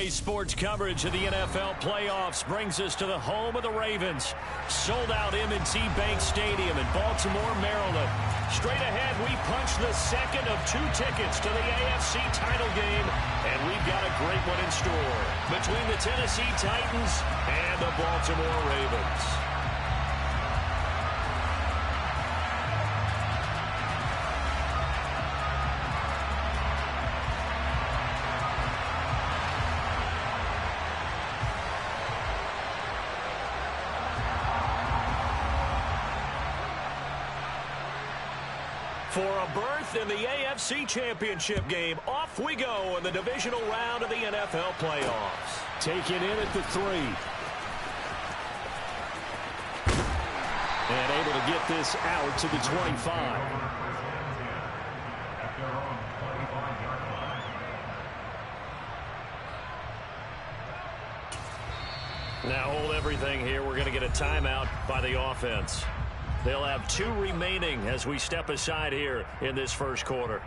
Sports coverage of the NFL playoffs brings us to the home of the Ravens. Sold out M&T Bank Stadium in Baltimore, Maryland. Straight ahead, we punch the second of 2 tickets to the AFC title game, and we've got a great one in store between the Tennessee Titans and the Baltimore Ravens. For a berth in the AFC Championship game, off we go in the divisional round of the NFL playoffs. Taken in at the 3. And able to get this out to the 25. Now hold everything here. We're going to get a timeout by the offense. They'll have 2 remaining as we step aside here in this first quarter.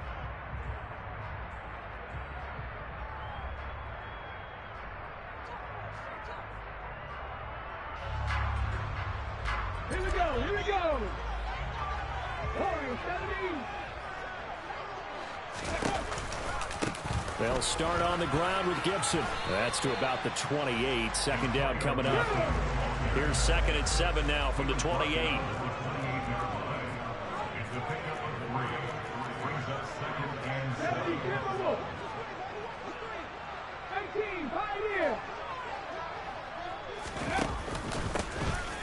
Here we go, here we go. They'll start on the ground with Gibson. That's to about the 28. Second down coming up. Here's 2nd and 7 now from the 28.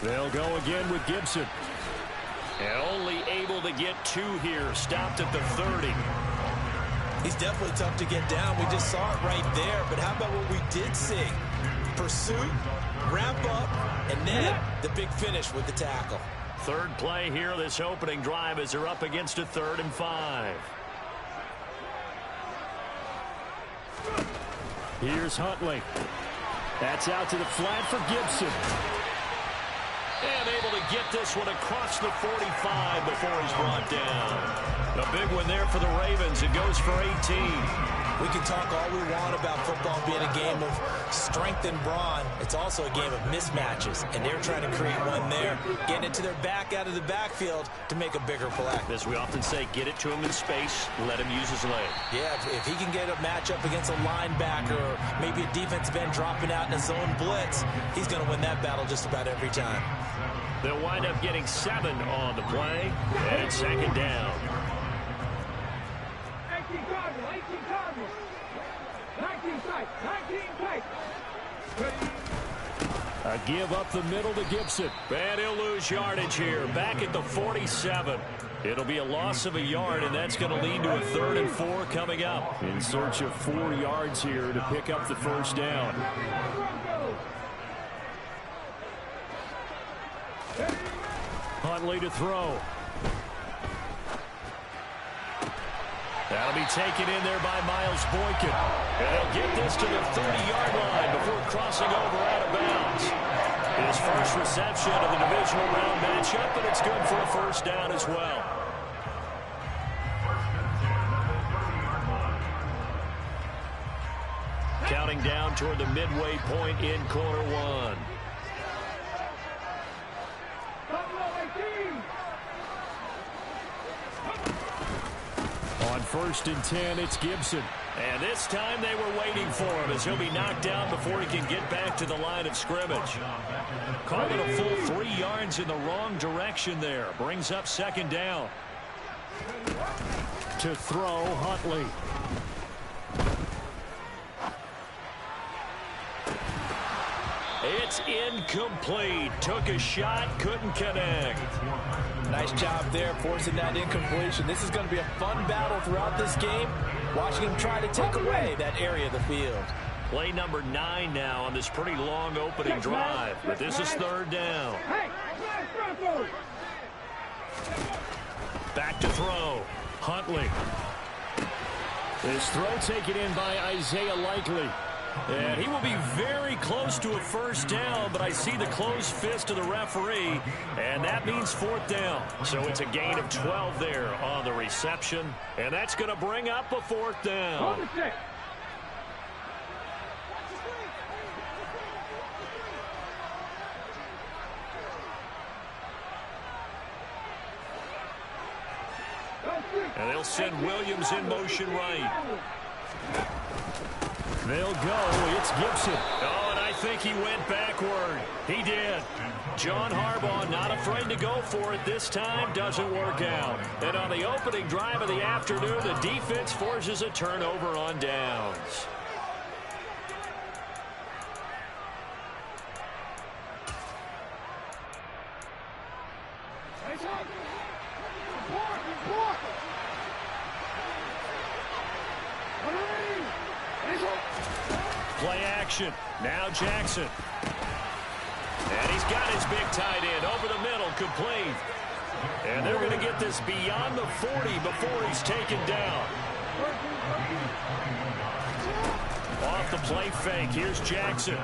They'll go again with Gibson. And only able to get 2 here. Stopped at the 30. He's definitely tough to get down. We just saw it right there. But how about what we did see? Pursuit, ramp up, and then the big finish with the tackle. Third play here, this opening drive, as they're up against a 3rd and 5. Here's Huntley. That's out to the flat for Gibson. And able to get this one across the 45 before he's brought down. A big one there for the Ravens. It goes for 18. We can talk all we want about football being a game of strength and brawn. It's also a game of mismatches, and they're trying to create one there, getting it to their back out of the backfield to make a bigger play. As we often say, get it to him in space, let him use his leg. Yeah, if he can get a matchup against a linebacker or maybe a defensive end dropping out in a zone blitz, he's going to win that battle just about every time. They'll wind up getting 7 on the play, and it's 2nd down. 18 Cardinals. 19 tight. 19 tight. A give up the middle to Gibson. And he'll lose yardage here. Back at the 47. It'll be a loss of a yard, and that's going to lead to a 3rd and 4 coming up. In search of 4 yards here to pick up the first down. Huntley to throw. That'll be taken in there by Miles Boykin. And they'll get this to the 30-yard line before crossing over out of bounds. His first reception of the divisional round matchup, but it's good for a first down as well. Counting down toward the midway point in quarter 1. On 1st and 10, it's Gibson. And this time they were waiting for him as he'll be knocked down before he can get back to the line of scrimmage. Called it a full 3 yards in the wrong direction there. Brings up 2nd down. To throw, Huntley. It's incomplete. Took a shot, couldn't connect. Nice job there forcing that incompletion. This is going to be a fun battle throughout this game. Watching him try to take away that area of the field. Play number 9 now on this pretty long opening drive. But this is 3rd down. Back to throw. Huntley. His throw taken in by Isaiah Likely. And he will be very close to a first down, but I see the closed fist of the referee, and that means 4th down. So it's a gain of 12 there on the reception, and that's going to bring up a 4th down. They'll send Williams in motion right. They'll go. It's Gibson. Oh, and I think he went backward. He did. John Harbaugh not afraid to go for it this time. Doesn't work out. And on the opening drive of the afternoon, the defense forces a turnover on downs. Play action. Now Jackson. And he's got his big tight end over the middle, complete. And they're going to get this beyond the 40 before he's taken down. Off the play fake, here's Jackson.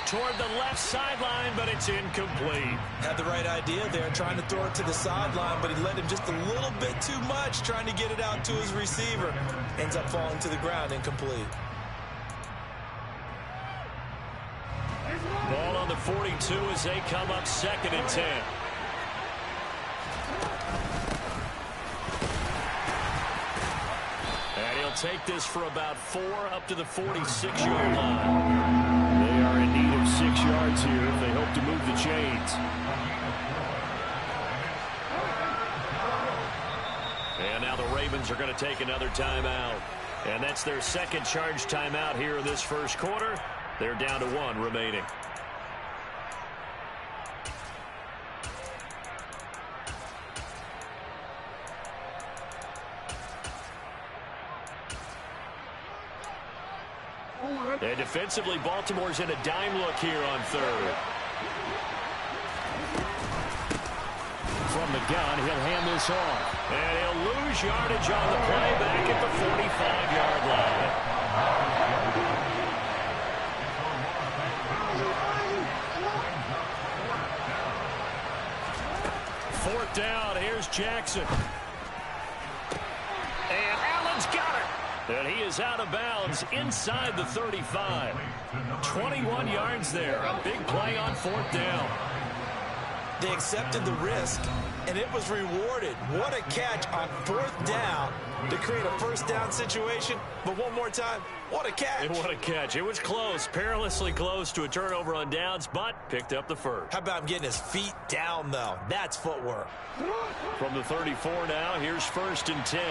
Toward the left sideline, but it's incomplete. Had the right idea there, trying to throw it to the sideline, but he led him just a little bit too much, trying to get it out to his receiver. Ends up falling to the ground, incomplete. Ball on the 42 as they come up 2nd and 10. And he'll take this for about 4 up to the 46-yard line. They are in need of 6 yards here if they hope to move the chains. And now the Ravens are going to take another timeout. And that's their second charge timeout here in this first quarter. They're down to 1 remaining. And defensively, Baltimore's in a dime look here on 3rd. From the gun, he'll hand this off. And he'll lose yardage on the play back at the 45-yard line. 4th down, here's Jackson. And Allen's got it. And he is out of bounds inside the 35. 21 yards there. A big play on 4th down. They accepted the risk, and it was rewarded. What a catch on 4th down to create a 1st down situation. But one more time, what a catch. And what a catch. It was close, perilously close to a turnover on downs, but picked up the 1st. How about him getting his feet down, though? That's footwork. From the 34 now, here's 1st and 10.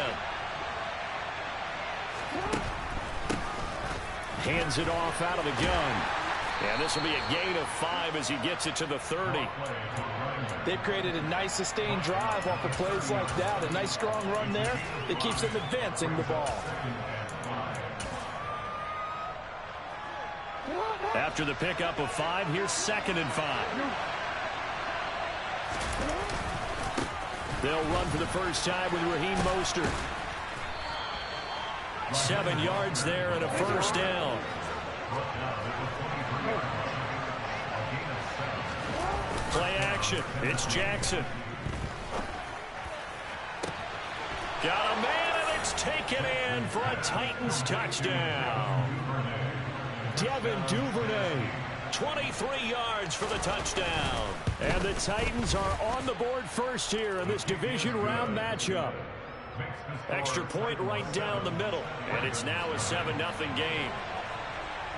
Hands it off out of the gun. And this will be a gain of 5 as he gets it to the 30. They've created a nice sustained drive off of plays like that. A nice strong run there that keeps them advancing the ball. After the pickup of 5, here's 2nd and 5. They'll run for the first time with Raheem Mostert. 7 yards there and a 1st down. Play action. It's Jackson. Got a man, and it's taken in for a Titans touchdown. Devin Duvernay, 23 yards for the touchdown. And the Titans are on the board first here in this division round matchup. Extra point right down the middle, and it's now a 7-0 game.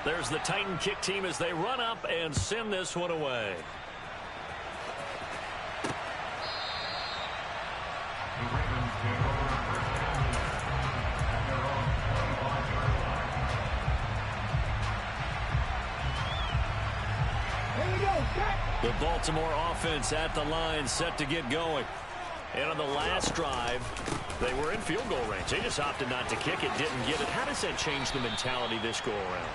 There's the Titan kick team as they run up and send this one away. The Baltimore offense at the line, set to get going. And on the last drive, they were in field goal range. They just opted not to kick it, didn't get it. How does that change the mentality this go around?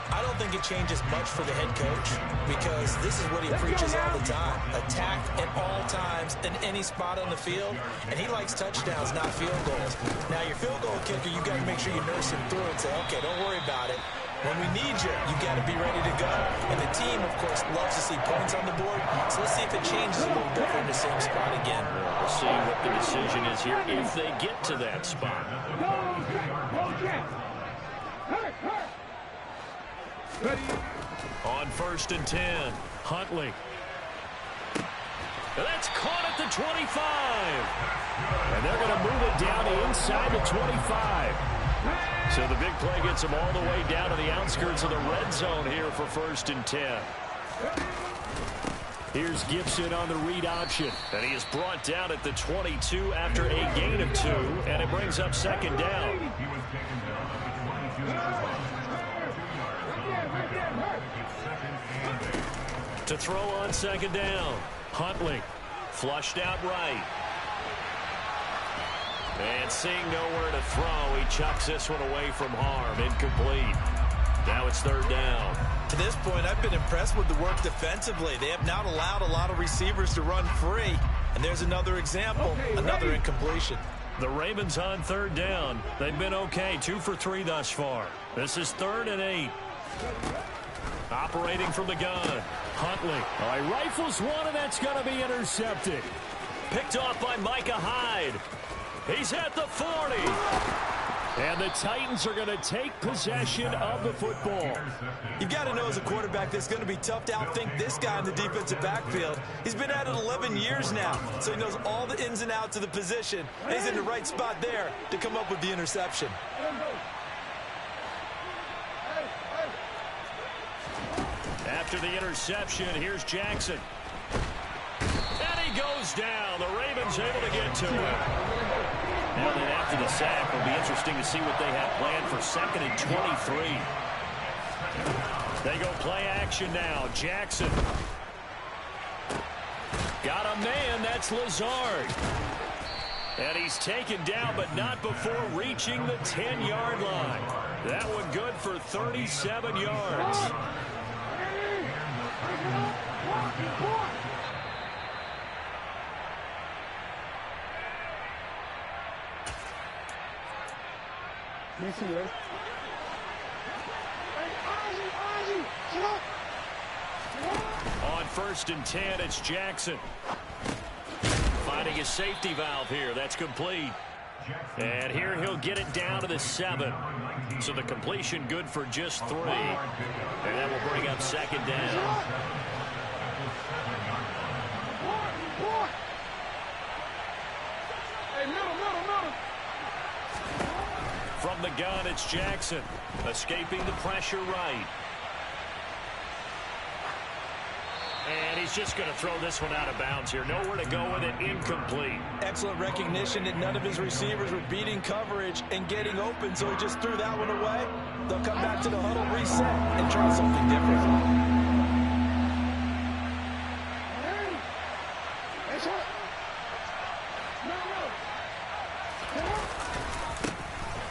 I don't think it changes much for the head coach because this is what he preaches all the time. Attack at all times in any spot on the field. And he likes touchdowns, not field goals. Now, your field goal kicker, you got to make sure you nurse him through and say, okay, don't worry about it. When we need you, you got to be ready to go. And the team, of course, loves to see points on the board. So let's see if it changes a little bit in the same spot again. We'll see what the decision is here if they get to that spot. On 1st and 10, Huntley. That's caught at the 25. And they're going to move it down inside the 25. So the big play gets them all the way down to the outskirts of the red zone here for 1st and 10. Here's Gibson on the read option. And he is brought down at the 22 after a gain of 2. And it brings up 2nd down. To throw on 2nd down. Huntley flushed out right. And seeing nowhere to throw, he chucks this one away from harm. Incomplete. Now it's 3rd down. To this point, I've been impressed with the work defensively. They have not allowed a lot of receivers to run free. And there's another example, another incompletion. The Ravens on 3rd down. They've been okay, 2 for 3 thus far. This is 3rd and 8. Operating from the gun. Huntley. All right, rifles one, and that's going to be intercepted. Picked off by Micah Hyde. He's at the 40. And the Titans are going to take possession of the football. You've got to know as a quarterback that's going to be tough to outthink this guy in the defensive backfield. He's been at it 11 years now, so he knows all the ins and outs of the position. And he's in the right spot there to come up with the interception. After the interception, here's Jackson. And he goes down. The Ravens able to get to him. Now then, after the sack, it'll be interesting to see what they have planned for 2nd and 23. They go play action now. Jackson. Got a man. That's Lazard. And he's taken down, but not before reaching the 10-yard line. That one good for 37 yards. On 1st and 10, it's Jackson. Finding a safety valve here. That's complete. And here he'll get it down to the 7. So the completion good for just 3. And that will bring up 2nd down. From the gun, it's Jackson. Escaping the pressure right. And he's just going to throw this one out of bounds here. Nowhere to go with it. Incomplete. Excellent recognition that none of his receivers were beating coverage and getting open, so he just threw that one away. They'll come back to the huddle, reset, and try something different.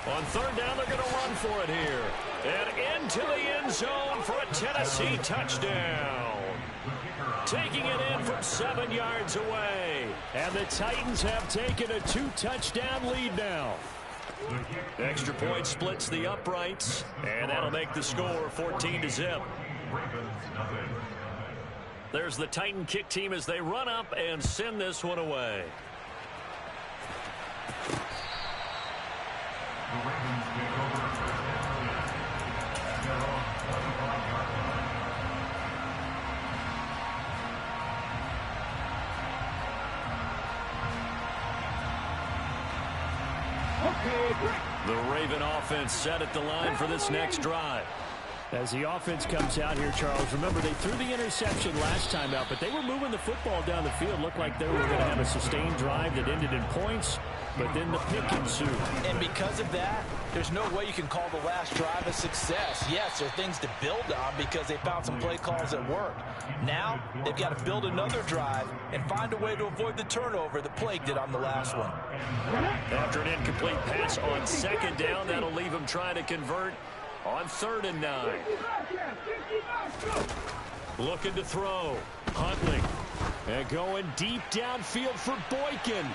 On 3rd down, they're going to run for it here. And into the end zone for a Tennessee touchdown. Taking it in from 7 yards away. And the Titans have taken a 2-touchdown lead now. Extra point splits the uprights. And that'll make the score 14-0. There's the Titan kick team as they run up and send this one away. The Raven offense set at the line for this next drive. As the offense comes out here, Charles, remember they threw the interception last time out, but they were moving the football down the field. Looked like they were going to have a sustained drive that ended in points, but then the pick ensued. And because of that, there's no way you can call the last drive a success. Yes, there are things to build on because they found some play calls that worked. Now, they've got to build another drive and find a way to avoid the turnover that plagued it on the last one. After an incomplete pass on 2nd down, that'll leave them trying to convert on 3rd and 9. Looking to throw. Huntley. And going deep downfield for Boykin.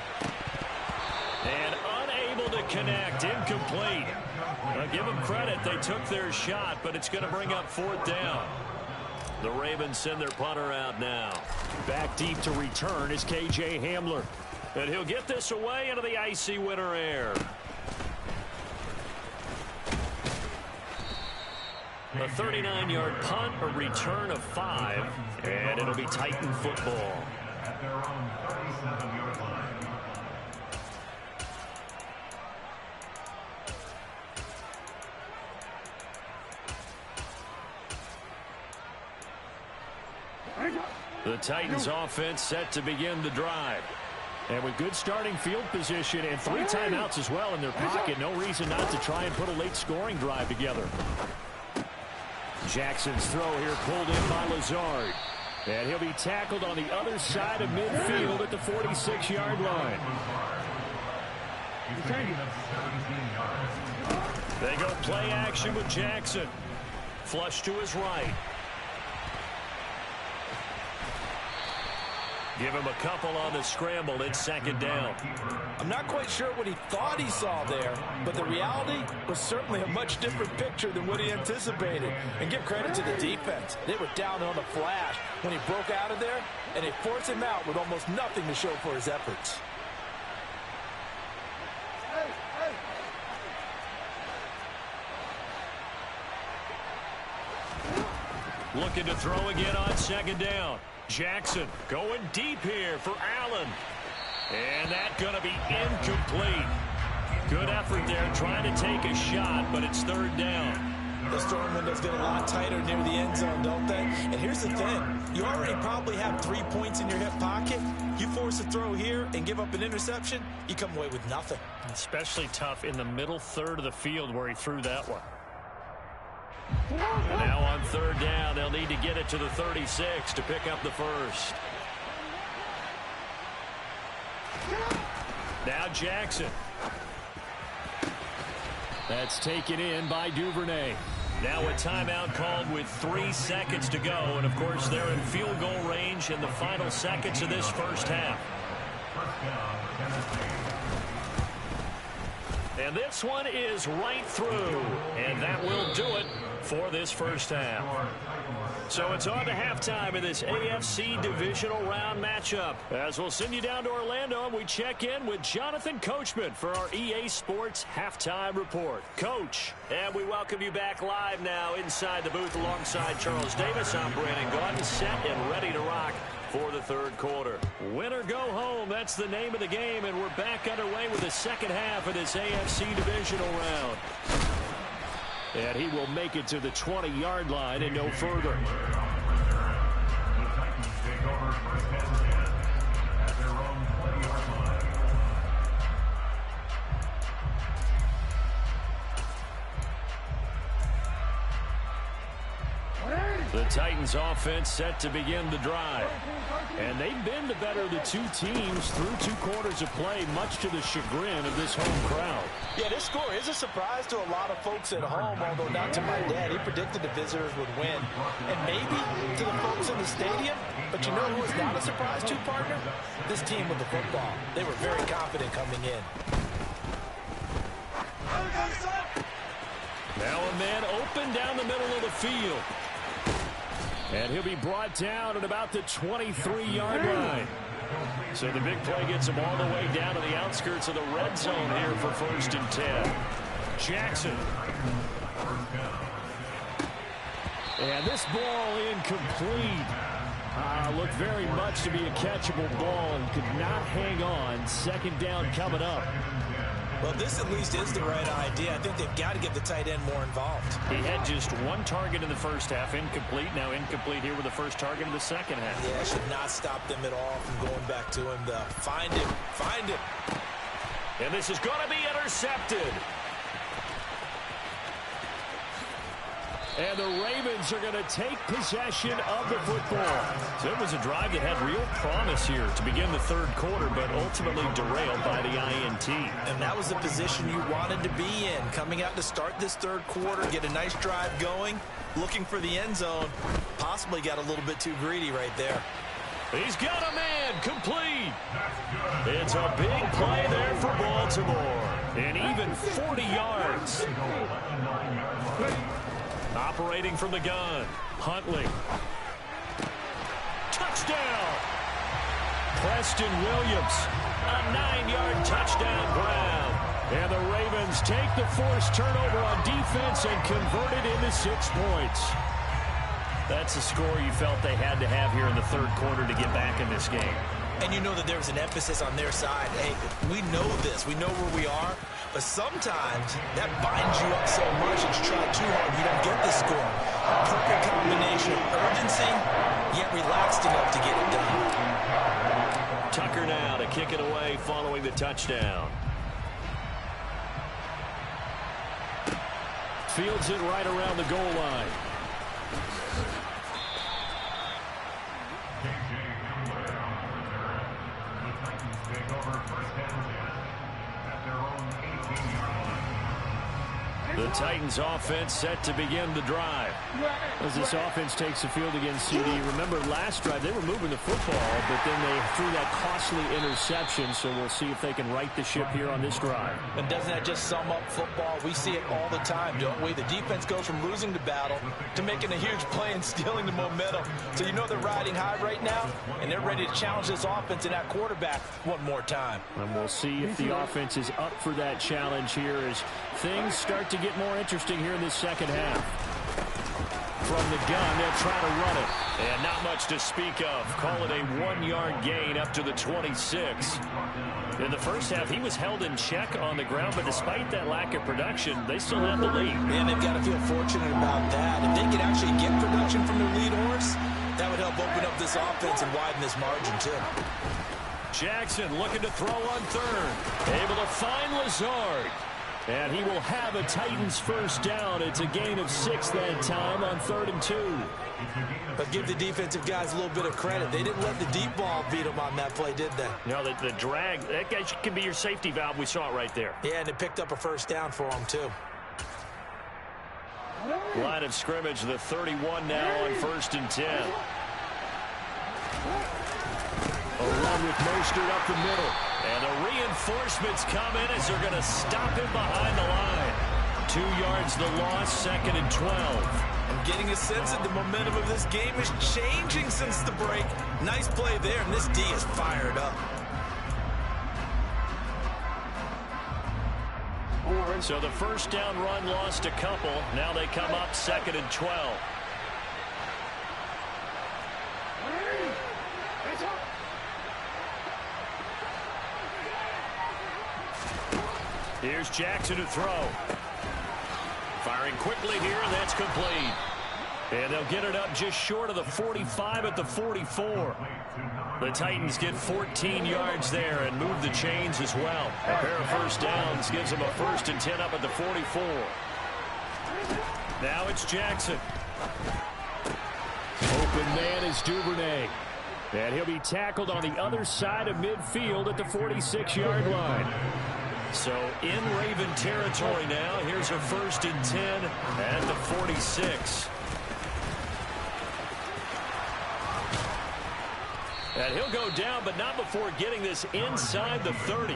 And unable to connect. Incomplete. I'll give them credit. They took their shot, but it's going to bring up 4th down. The Ravens send their punter out now. Back deep to return is K.J. Hamler. And he'll get this away into the icy winter air. A 39-yard punt, a return of 5, and it'll be Titan football. at their own 37-yard line. The Titans offense set to begin the drive. And with good starting field position and 3 timeouts as well in their pocket, no reason not to try and put a late scoring drive together. Jackson's throw here pulled in by Lazard. And he'll be tackled on the other side of midfield at the 46-yard line. They go play action with Jackson. Flush to his right. Give him a couple on the scramble. It's second down. I'm not quite sure what he thought he saw there, but the reality was certainly a much different picture than what he anticipated. And give credit to the defense. They were down on the flash when he broke out of there, and they forced him out with almost nothing to show for his efforts. Looking to throw again on second down. Jackson going deep here for Allen. And that's going to be incomplete. Good effort there trying to take a shot, but it's third down. The storm windows get a lot tighter near the end zone, don't they? And here's the thing. You already probably have 3 points in your hip pocket. You force a throw here and give up an interception, you come away with nothing. Especially tough in the middle third of the field where he threw that one. And now on third down, they'll need to get it to the 36 to pick up the first. Now Jackson. That's taken in by Duvernay. Now a timeout called with 3 seconds to go. And, of course, they're in field goal range in the final seconds of this first half. And this one is right through. And that will do it for this first half. So it's on to halftime of this AFC divisional round matchup. As we'll send you down to Orlando, and we check in with Jonathan Coachman for our EA Sports Halftime Report. Coach, and we welcome you back live now inside the booth alongside Charles Davis. I'm Brandon Gaudin, set and ready to rock for the third quarter. Win or go home, that's the name of the game, and we're back underway with the second half of this AFC divisional round. And he will make it to the 20-yard line and no further. The Titans take over first and 10 at their own 20-yard line. The Titans offense set to begin the drive. And they've been the better of the two teams through 2 quarters of play, much to the chagrin of this home crowd. Yeah, this score is a surprise to a lot of folks at home, although not to my dad. He predicted the visitors would win. And maybe to the folks in the stadium, but you know who was not a surprise to, partner? This team with the football. They were very confident coming in. Now a man open down the middle of the field. And he'll be brought down at about the 23-yard line. So the big play gets him all the way down to the outskirts of the red zone here for first and 10. Jackson. And this ball incomplete. Looked very much to be a catchable ball and could not hang on. Second down coming up. Well, this at least is the right idea. I think they've got to get the tight end more involved. He had just 1 target in the first half, incomplete. Now incomplete here with the first target in the second half. Yeah, should not stop them at all from going back to him. Find him. And this is going to be intercepted. And the Ravens are going to take possession of the football. So it was a drive that had real promise here to begin the third quarter, but ultimately derailed by the INT. And that was the position you wanted to be in. Coming out to start this third quarter, get a nice drive going, looking for the end zone. Possibly got a little bit too greedy right there. He's got a man, complete. It's a big play there for Baltimore. And even 40 yards. Operating from the gun, Huntley. Touchdown! Preston Williams, a 9-yard touchdown grab. And the Ravens take the forced turnover on defense and convert it into 6 points. That's a score you felt they had to have here in the third quarter to get back in this game. And you know that there's an emphasis on their side. Hey, we know this. We know where we are. But sometimes that binds you up so much that you try too hard, you don't get the score. Perfect combination of urgency, yet relaxed enough to get it done. Tucker now to kick it away following the touchdown. Fields it right around the goal line. The Titans offense set to begin the drive. As this offense takes the field against CD, remember last drive they were moving the football, but then they threw that costly interception, so we'll see if they can right the ship here on this drive. And doesn't that just sum up football? We see it all the time, don't we? The defense goes from losing the battle to making a huge play and stealing the momentum. So you know they're riding high right now, and they're ready to challenge this offense and that quarterback one more time. And we'll see if the offense is up for that challenge here as things start to get more interesting here in this second half. From the gun, they'll try to run it. And not much to speak of. Call it a 1-yard gain up to the 26. In the first half, he was held in check on the ground, but despite that lack of production, they still have the lead. And they've got to feel fortunate about that. If they could actually get production from their lead horse, that would help open up this offense and widen this margin, too. Jackson looking to throw on third. Able to find Lazard. And he will have a Titans first down. It's a gain of 6 that time on 3rd and 2. But give the defensive guys a little bit of credit. They didn't let the deep ball beat them on that play, did they? No, the drag, that guy can be your safety valve. We saw it right there. Yeah, and it picked up a first down for them, too. Line of scrimmage, the 31 now on 1st and 10. A run with Mostert up the middle. And the reinforcements come in as they're going to stop him behind the line. 2 yards the loss, 2nd and 12. I'm getting a sense that the momentum of this game is changing since the break. Nice play there, and this D is fired up. So the first down run lost a couple. Now they come up 2nd and 12. Here's Jackson to throw. Firing quickly here, and that's complete. And they'll get it up just short of the 45 at the 44. The Titans get 14 yards there and move the chains as well. A pair of first downs gives them a 1st and 10 up at the 44. Now it's Jackson. Open man is Duvernay. And he'll be tackled on the other side of midfield at the 46-yard line. So in Raven territory now. Here's a 1st and 10 at the 46. And he'll go down, but not before getting this inside the 30.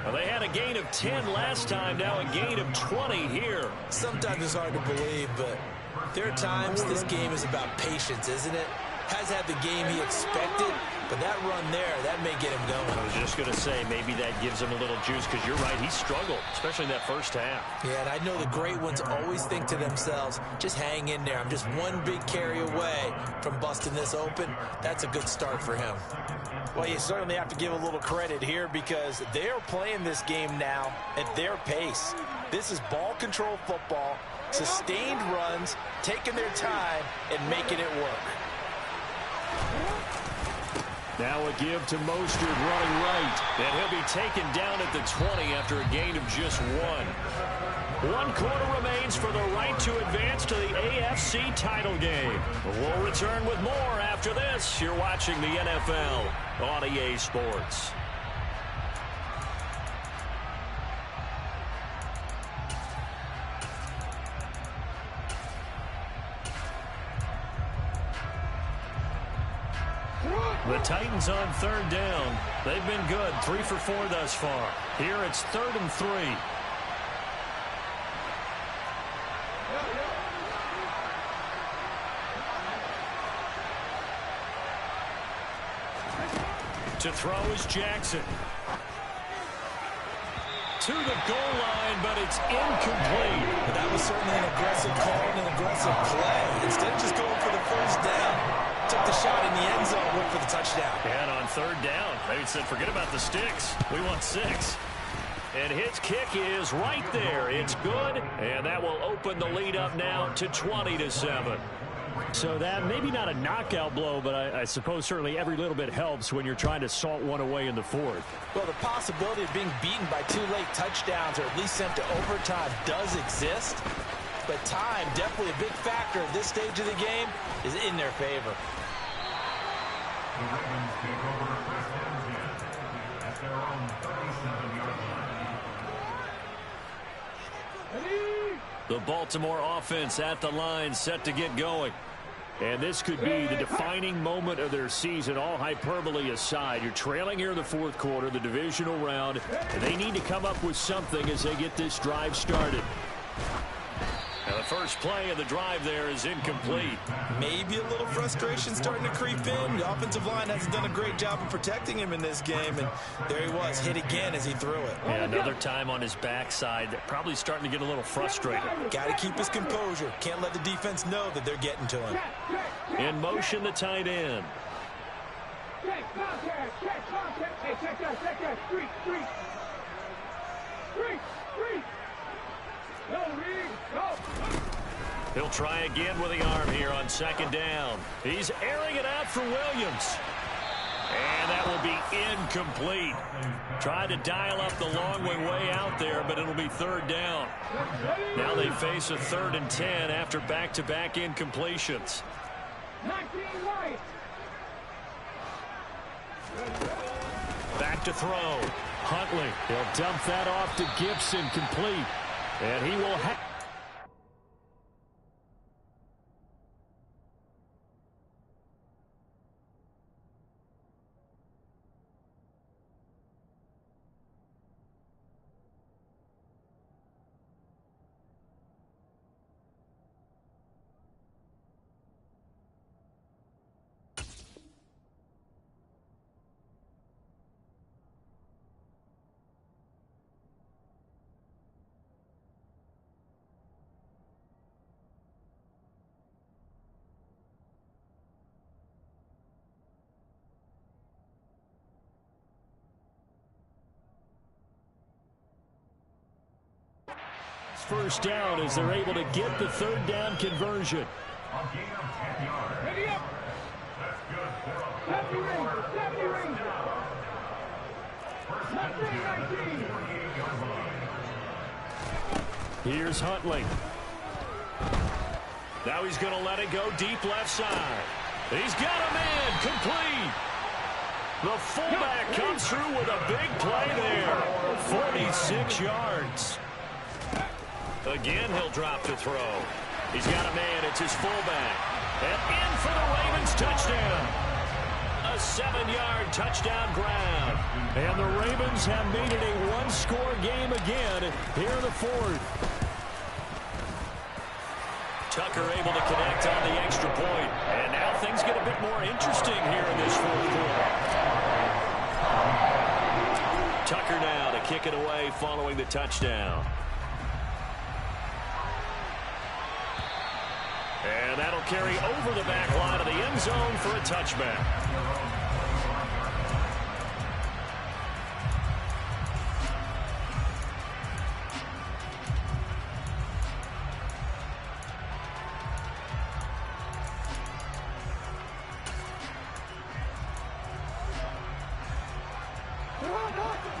Well, they had a gain of 10 last time, now a gain of 20 here. Sometimes it's hard to believe, but there are times this game is about patience, isn't it? Has had the game he expected, but that run there, that may get him going. I was just going to say, maybe that gives him a little juice, because you're right, he struggled, especially in that first half. Yeah, and I know the great ones always think to themselves, just hang in there. I'm just one big carry away from busting this open. That's a good start for him. Well, you certainly have to give a little credit here because they're playing this game now at their pace. This is ball control football, sustained runs, taking their time, and making it work. Now a give to Mostert running right. And he'll be taken down at the 20 after a gain of just 1. 1 quarter remains for the right to advance to the AFC title game. We'll return with more after this. You're watching the NFL on EA Sports. The Titans on 3rd down. They've been good, 3 for 4 thus far. Here it's 3rd and 3. To throw is Jackson. To the goal line, but it's incomplete. That was certainly an aggressive call and an aggressive play. Instead of just going for the for the touchdown. And on third down, they said, forget about the sticks. We want 6. And his kick is right there. It's good, and that will open the lead up now to 20-7. So that maybe not a knockout blow, but I suppose certainly every little bit helps when you're trying to salt one away in the fourth. Well, the possibility of being beaten by 2 late touchdowns or at least sent to overtime does exist. But time, definitely a big factor at this stage of the game, is in their favor. The Ravens take over first and 10 at their own 37-yard line. The Baltimore offense at the line, set to get going. And this could be the defining moment of their season, all hyperbole aside. You're trailing here in the fourth quarter, the divisional round, and they need to come up with something as they get this drive started. And the first play of the drive there is incomplete. Maybe a little frustration starting to creep in. The offensive line hasn't done a great job of protecting him in this game, and there he was, hit again as he threw it. And another time on his backside, probably starting to get a little frustrated. Got to keep his composure. Can't let the defense know that they're getting to him. In motion, the tight end. Check contact, check contact. Hey, check that, street. Go, Reed, go. He'll try again with the arm here on second down. He's airing it out for Williams. And that will be incomplete. Tried to dial up the long way out there, but it'll be third down. Now they face a 3rd and 10 after back-to-back incompletions. 19 right. Back to throw. Huntley, he'll dump that off to Gibson, complete. And he will have... First down as they're able to get the 3rd down conversion. On gain of 10 yards. Ready up. That's good for a Lefty range. first and 10 at the 48-yard line. Here's Huntley. Now he's going to let it go deep left side. He's got a man, complete. The fullback comes through with a big play there. 46 yards. Again, he'll drop to throw. He's got a man. It's his fullback. And in for the Ravens touchdown. A 7-yard touchdown grab. And the Ravens have made it a one-score game again here in the fourth. Tucker able to connect on the extra point. And now things get a bit more interesting here in this fourth quarter. Tucker now to kick it away following the touchdown. And that'll carry over the back line of the end zone for a touchback.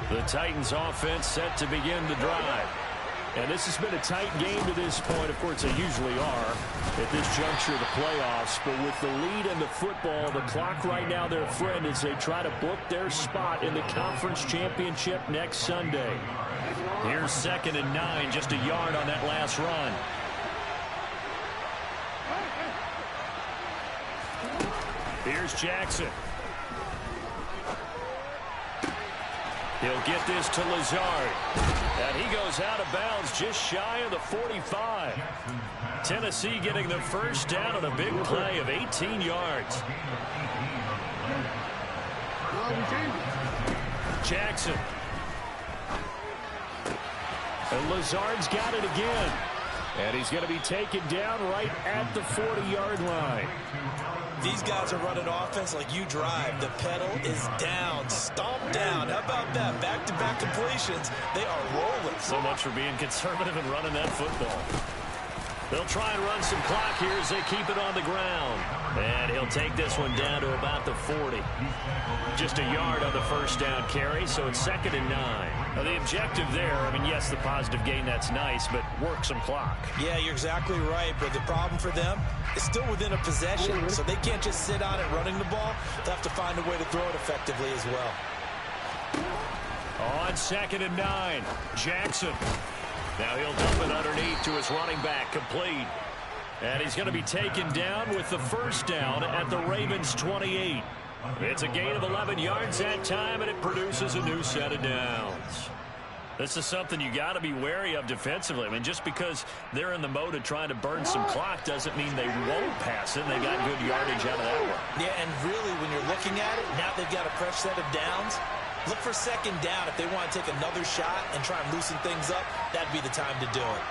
The Titans offense set to begin the drive. And this has been a tight game to this point. Of course, they usually are at this juncture of the playoffs. But with the lead in the football, the clock right now their friend as they try to book their spot in the conference championship next Sunday. Here's 2nd and 9, just a yard on that last run. Here's Jackson. He'll get this to Lazard. And he goes out of bounds just shy of the 45. Tennessee getting the first down on a big play of 18 yards. Jackson. And Lazard's got it again. And he's going to be taken down right at the 40-yard line. These guys are running offense like you drive. The pedal is down, stomped down. How about that? Back-to-back completions. They are rolling. So much for being conservative and running that football. They'll try and run some clock here as they keep it on the ground. And he'll take this one down to about the 40. Just a yard on the first down carry, so it's 2nd and 9. Now the objective there, I mean, yes, the positive gain, that's nice, but work some clock. Yeah, you're exactly right, but the problem for them is still within a possession, so they can't just sit on it running the ball. They'll have to find a way to throw it effectively as well. On 2nd and 9, Jackson. Now he'll dump it underneath to his running back, complete. And he's going to be taken down with the first down at the Ravens 28. It's a gain of 11 yards that time, and it produces a new set of downs. This is something you got to be wary of defensively. I mean, just because they're in the mode of trying to burn some clock doesn't mean they won't pass it. They got good yardage out of that one. Yeah, and really, when you're looking at it, now they've got a fresh set of downs. Look for 2nd down. If they want to take another shot and try and loosen things up, that'd be the time to do it.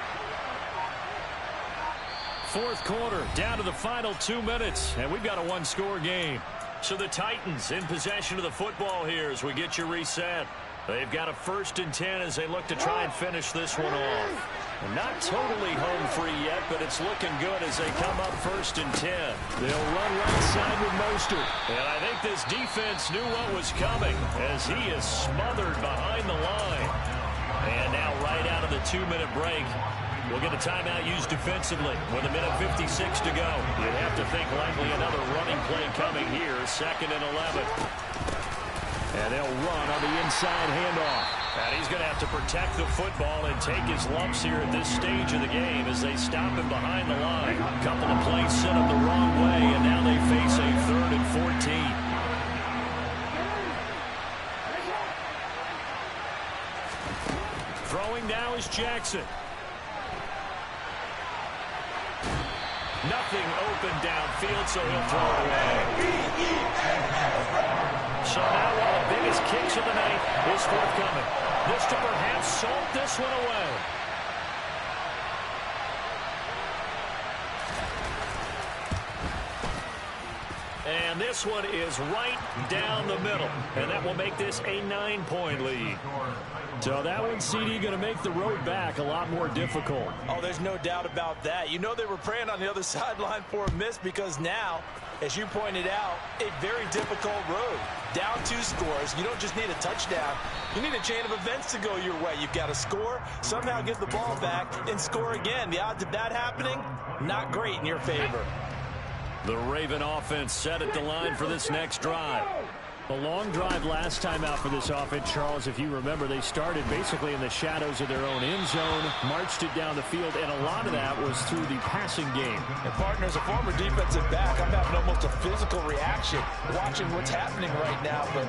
4th quarter, down to the final 2 minutes, and we've got a one-score game. So the Titans in possession of the football here as we get you reset. They've got a 1st and 10 as they look to try and finish this one off. Not totally home free yet, but it's looking good as they come up 1st and 10. They'll run right side with Mostert. And I think this defense knew what was coming as he is smothered behind the line. And now right out of the 2-minute break, we'll get a timeout used defensively with 1:56 to go. You'd have to think likely another running play coming here, 2nd and 11. And they'll run on the inside handoff. And he's going to have to protect the football and take his lumps here at this stage of the game as they stop him behind the line. A couple of plays set him the wrong way, and now they face a 3rd and 14. Throwing now is Jackson. Nothing open downfield, so he'll throw it away. So now one of the biggest kicks of the night is forthcoming. This to perhaps salt this one away. And this one is right down the middle. And that will make this a 9-point lead. So that one, CD, going to make the road back a lot more difficult. Oh, there's no doubt about that. You know they were praying on the other sideline for a miss because now, as you pointed out, a very difficult road. Down 2 scores. You don't just need a touchdown. You need a chain of events to go your way. You've got to score, somehow get the ball back, and score again. The odds of that happening, not great in your favor. The Raven offense set at the line for this next drive. A long drive last time out for this offense, Charles. If you remember, they started basically in the shadows of their own end zone, marched it down the field, and a lot of that was through the passing game. And partner, as a former defensive back, I'm having almost a physical reaction watching what's happening right now. But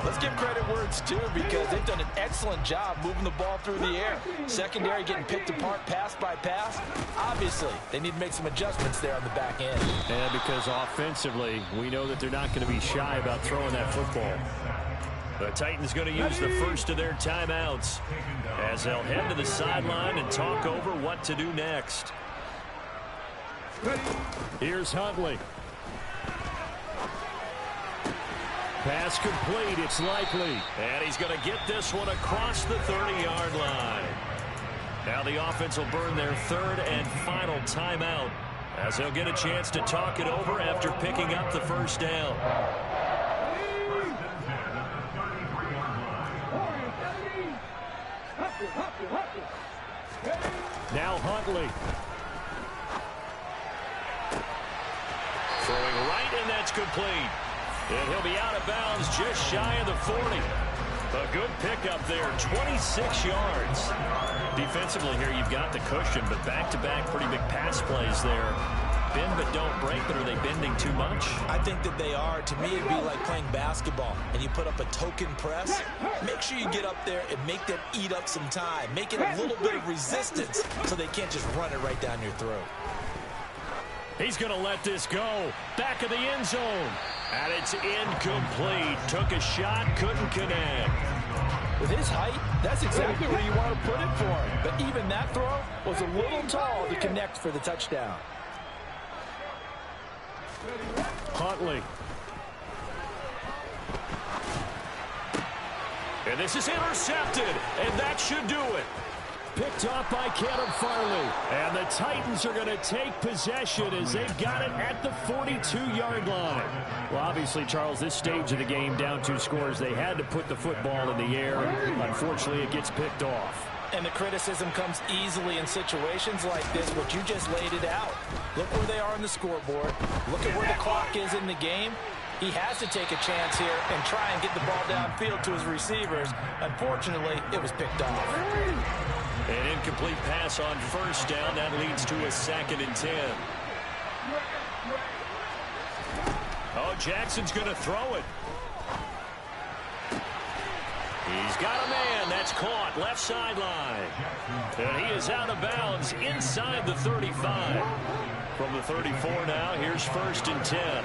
let's give credit where it's due because they've done an excellent job moving the ball through the air. Secondary getting picked apart pass by pass. Obviously, they need to make some adjustments there on the back end. And because offensively, we know that they're not going to be shy about throwing that football. The Titans going to use the first of their timeouts as they'll head to the sideline and talk over what to do next. Here's Huntley. Pass complete, it's likely. And he's going to get this one across the 30-yard line. Now the offense will burn their 3rd and final timeout as they'll get a chance to talk it over after picking up the first down. Now Huntley. Throwing right, and that's complete. And he'll be out of bounds just shy of the 40. A good pickup there, 26 yards. Defensively here, you've got the cushion, but back-to-back pretty big pass plays there. Bend but don't break, but are they bending too much? I think that they are. To me, it'd be like playing basketball, and you put up a token press. Make sure you get up there and make them eat up some time. Make it a little bit of resistance so they can't just run it right down your throat. He's going to let this go. Back of the end zone. And it's incomplete. Took a shot, couldn't connect. With his height, that's exactly where you want to put it for him. But even that throw was a little tall to connect for the touchdown. Huntley. And this is intercepted, and that should do it. Picked off by Caleb Farley. And the Titans are going to take possession as they've got it at the 42-yard line. Well, obviously, Charles, this stage of the game, down 2 scores, they had to put the football in the air. Unfortunately, it gets picked off. And the criticism comes easily in situations like this, but you just laid it out. Look where they are on the scoreboard. Look at where the clock is in the game. He has to take a chance here and try and get the ball downfield to his receivers. Unfortunately, it was picked off. An incomplete pass on first down. That leads to a 2nd and 10. Oh, Jackson's going to throw it. He's got a man. That's caught. Left sideline. And he is out of bounds inside the 35. From the 34 now, here's 1st and 10.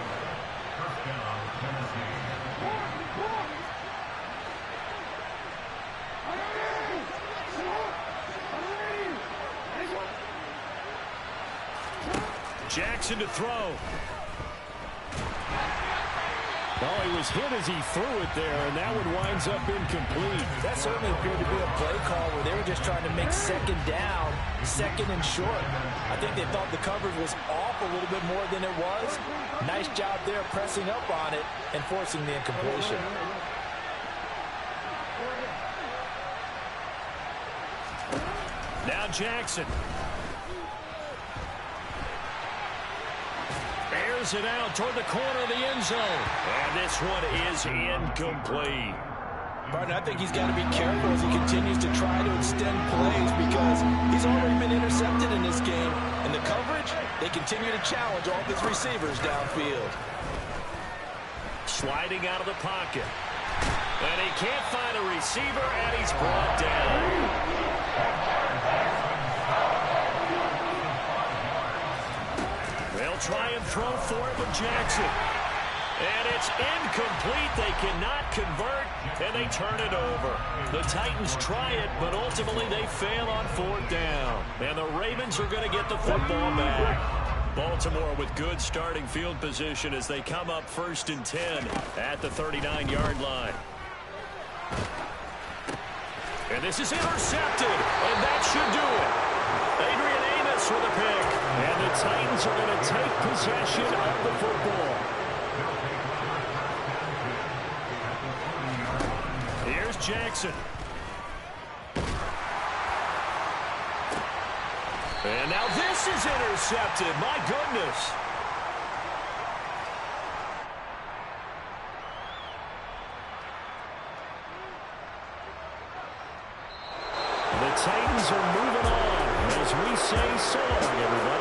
Jackson to throw. Oh, he was hit as he threw it there, and that one winds up incomplete. That certainly appeared to be a play call where they were just trying to make 2nd down, 2nd and short. I think they thought the coverage was off a little bit more than it was. Nice job there pressing up on it and forcing the incompletion. Now Jackson. Airs it out toward the corner of the end zone. And this one is incomplete. Partner, I think he's got to be careful as he continues to try to extend plays because he's already been intercepted in this game. And the coverage, they continue to challenge all of his receivers downfield. Sliding out of the pocket. And he can't find a receiver, and he's brought down. They'll try and throw for it with Jackson. And it's incomplete. They cannot convert, and they turn it over. The Titans try it, but ultimately they fail on 4th down. And the Ravens are going to get the football back. Baltimore with good starting field position as they come up 1st and 10 at the 39-yard line. And this is intercepted, and that should do it. Adrian Amos with a pick. And the Titans are going to take possession of the football. Here's Jackson. And now this is intercepted. My goodness. The Titans are moving on as we say so long, everybody.